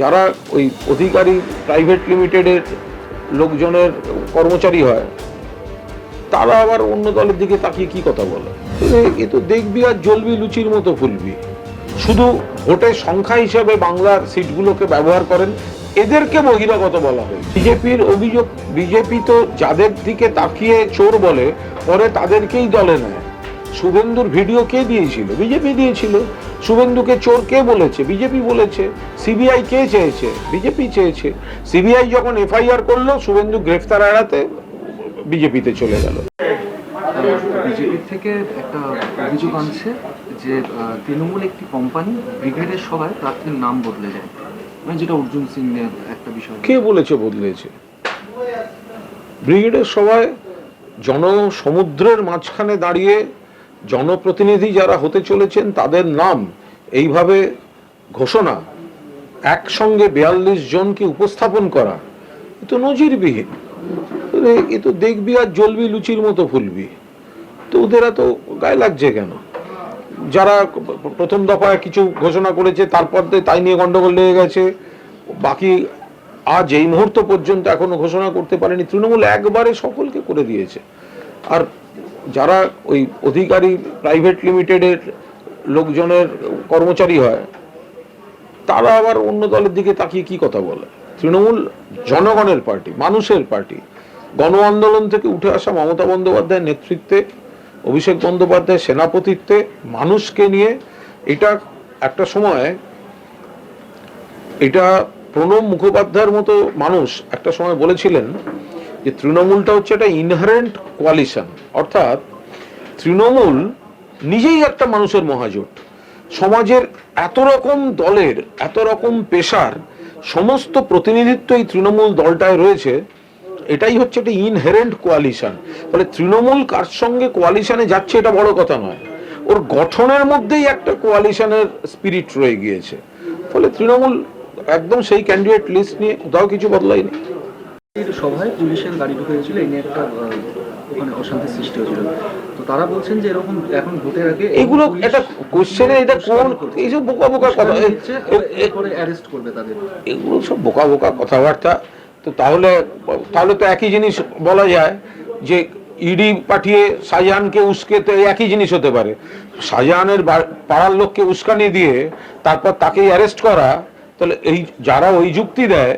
যারা ওই অধিকারী প্রাইভেট লিমিটেডের লোকজনের কর্মচারী হয় তারা আবার অন্য দলের দিকে তাকিয়ে কি কথা বলে? এ তো দেখবি আর জ্বলবি লুচির মতো ফুলবি। শুধু ভোটের সংখ্যা হিসেবে বাংলার সিটগুলোকে ব্যবহার করেন, এদেরকে বহিরাগত বলা হয়। বিজেপির অভিযোগ, বিজেপি তো যাদের দিকে তাকিয়ে চোর বলে পরে তাদেরকেই দলে নেয়। শুভেন্দুর ভিডিও কে দিয়েছিল? বিজেপি দিয়েছিল। শুভেন্দুকে চোর কে বলেছে? বিজেপি বলেছে। সিবিআই কে চেয়েছে? বিজেপি চেয়েছে। সিবিআই যখন এফআইআর করলো, শুভেন্দু গ্রেফতার এড়াতে বিজেপিতে চলে গেল। বিজেপির থেকে একটা অভিযোগ আনছে যে তৃণমূল একটি কোম্পানি ব্রিগেডের সভায় প্রার্থীর নাম বদলে যায়, মানে যেটা অর্জুন সিং এর একটা বিষয়। কে বলেছে বদলেছে? ব্রিগেডের সভায় জনসমুদ্রের মাঝখানে দাঁড়িয়ে জনপ্রতিনিধি যারা হতে চলেছেন তাদের নাম এইভাবে ঘোষণা, একসঙ্গে 42 জনকে উপস্থাপন করা, এ তো নজিরবিহীন। এ তো দেখবি আর জ্বলবি লুচির মতো ফুলবি। তো ওদের এত গায়ে লাগছে কেন? যারা প্রথম দফায় কিছু ঘোষণা করেছে তারপর তাই নিয়ে গন্ডগোল লেগে গেছে, বাকি আজ এই মুহূর্ত পর্যন্ত এখনো ঘোষণা করতে পারেনি। তৃণমূল একবারে সকলকে করে দিয়েছে। আর যারা ওই অধিকারী প্রাইভেট লিমিটেডের লোকজনের কর্মচারী হয় তারা আবার অন্য দলের দিকে তাকিয়ে কি কথা বলে? তৃণমূল জনগণের পার্টি, মানুষের পার্টি। গণ আন্দোলন থেকে উঠে আসা মমতা বন্দ্যোপাধ্যায়ের নেতৃত্বে, অভিষেক বন্দ্যোপাধ্যায়ের সেনাপতিত্বে মানুষকে নিয়ে এটা একটা সময়, এটা প্রণব মুখোপাধ্যায়ের মতো মানুষ একটা সময় বলেছিলেন যে তৃণমূলটা হচ্ছে একটা ইনহারেন্ট কোয়ালিশন, অর্থাৎ তৃণমূল নিজেই একটা মানুষের মহাজোট। সমাজের এত রকম দলের, এত রকম পেশার সমস্ত প্রতিনিধিত্ব এই তৃণমূল দলটায় রয়েছে, এটাই হচ্ছে একটা ইনহেরেন্ট কোয়ালিশন। ফলে তৃণমূল কার সঙ্গে কোয়ালিশনে যাচ্ছে এটা বড় কথা নয়, ওর গঠনের মধ্যেই একটা কোয়ালিশনের স্পিরিট রয়ে গিয়েছে। ফলে তৃণমূল একদম সেই ক্যান্ডিডেট লিস্ট নিয়ে কোথাও কিছু বদলায়নি। সভায় পুলিশের গাড়ি ঢুকে গেছিল, এই নিয়ে একটা ওখানে অশান্তি সৃষ্টি হয়েছিল। তো তারা বলছেন যে এরকম এখন ভোটের আগে এগুলো এটা কোশ্চেনে, এটা কোন এইসব বোকা বোকা কথা, এরপরে অ্যারেস্ট করবে তাদের, এগুলো সব বোকা বোকা কথাবার্তা। তো তাহলে তো একই জিনিস বলা যায় যে ইডি পাঠিয়ে শাহজাহানকে উস্কে, তো একই জিনিস হতে পারে। শাহজাহানের পাড়ার লোককে উস্কানি দিয়ে তারপর তাকেই অ্যারেস্ট করা, তাহলে এই যারা ওই যুক্তি দেয়,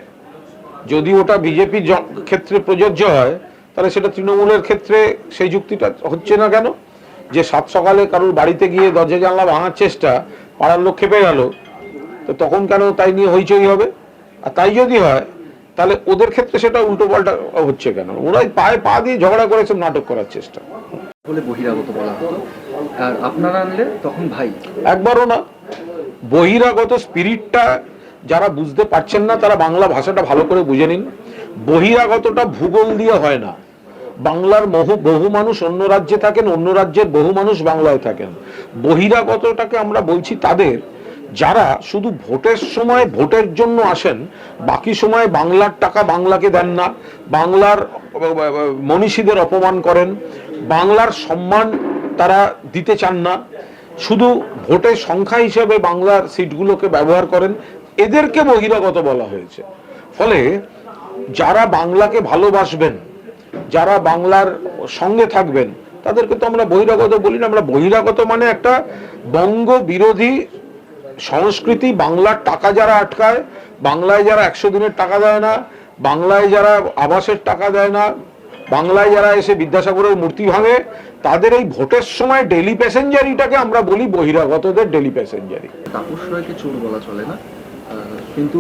যদি ওটা বিজেপির ক্ষেত্রে প্রযোজ্য হয় তাহলে সেটা তৃণমূলের ক্ষেত্রে সেই যুক্তিটা হচ্ছে না কেন? যে সাত সকালে কারোর বাড়িতে গিয়ে দরজা জানলা ভাঙার চেষ্টা, পাড়ার লোক খেপে গেল, তো তখন কেন তাই নিয়ে হইচই হবে? আর তাই যদি হয় তাহলে ওদের ক্ষেত্রে সেটা উল্টো পাল্টা হচ্ছে কেন? ওরাই পায়ে পা দিয়ে ঝগড়া করে সব নাটক করার চেষ্টা। বলে বহিরাগত বলা হতো, আর আপনারা আনলে তখন ভাই। একবারও না। বহিরাগত স্পিরিটটা যারা বুঝতে পারছেন না তারা বাংলা ভাষাটা ভালো করে বুঝে নিন। বহিরাগতটা ভূগোল দিয়ে হয় না। বাংলার বহু মানুষ অন্য রাজ্যে থাকেন, অন্য রাজ্যের বহু মানুষ বাংলায় থাকেন। বহিরাগতটাকে আমরা বলছি তাদের যারা শুধু ভোটের সময় ভোটের জন্য আসেন, বাকি সময় বাংলার টাকা বাংলাকে দেন না, বাংলার মনীষীদের অপমান করেন, বাংলার সম্মান তারা দিতে চান না, শুধু ভোটের সংখ্যা হিসেবে বাংলার সিটগুলোকে ব্যবহার করেন, এদেরকে বহিরাগত বলা হয়েছে। ফলে যারা বাংলাকে ভালোবাসবেন, যারা বাংলার সঙ্গে থাকবেন, তাদেরকে তো আমরা বহিরাগত বলি না। আমরা বহিরাগত মানে একটা বঙ্গ বিরোধী সংস্কৃতি, বাংলার টাকা যারা আটকায়, বাংলায় যারা 100 দিনের টাকা দেয় না, বাংলায় যারা আবাসের টাকা দেয় না, বাংলায় যারা এসে বিদ্যাসাগরের মূর্তি ভাঙে, তাদের এই ভোটের সময় ডেলি প্যাসেঞ্জারিটাকে আমরা বলি বহিরাগতদের ডেলি প্যাসেঞ্জারি। তাপস রায়কে চোর বলা চলে না, কিন্তু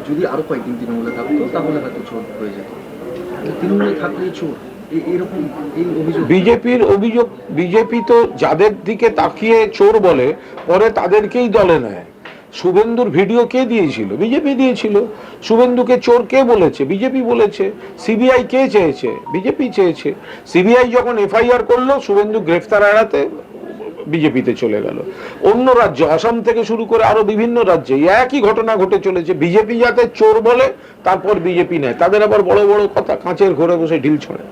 যদি আরো কয়েকদিন তৃণমূলে থাকতো তাহলে হয়তো চোর হয়ে যেত। তৃণমূলে থাকলেই চোর, এরকম এই অভিযোগ। বিজেপির অভিযোগ, বিজেপি তো যাদের দিকে তাকিয়ে চোর বলে পরে তাদেরকেই দলে নেয়। শুভেন্দুর ভিডিও কে দিয়েছিল? বিজেপি দিয়েছিল। শুভেন্দুকে চোর কে বলেছে? বিজেপি বলেছে। সিবিআই কে চেয়েছে? বিজেপি চেয়েছে। সিবিআই যখন এফআইআর করলো, শুভেন্দু গ্রেফতার এড়াতে বিজেপিতে চলে গেল। অন্য রাজ্য, আসাম থেকে শুরু করে আরো বিভিন্ন রাজ্যে একই ঘটনা ঘটে চলেছে। বিজেপি যাতে চোর বলে তারপর বিজেপি নেয়, তাদের আবার বড় বড় কথা, কাঁচের ঘরে বসে ঢিল ছড়ে।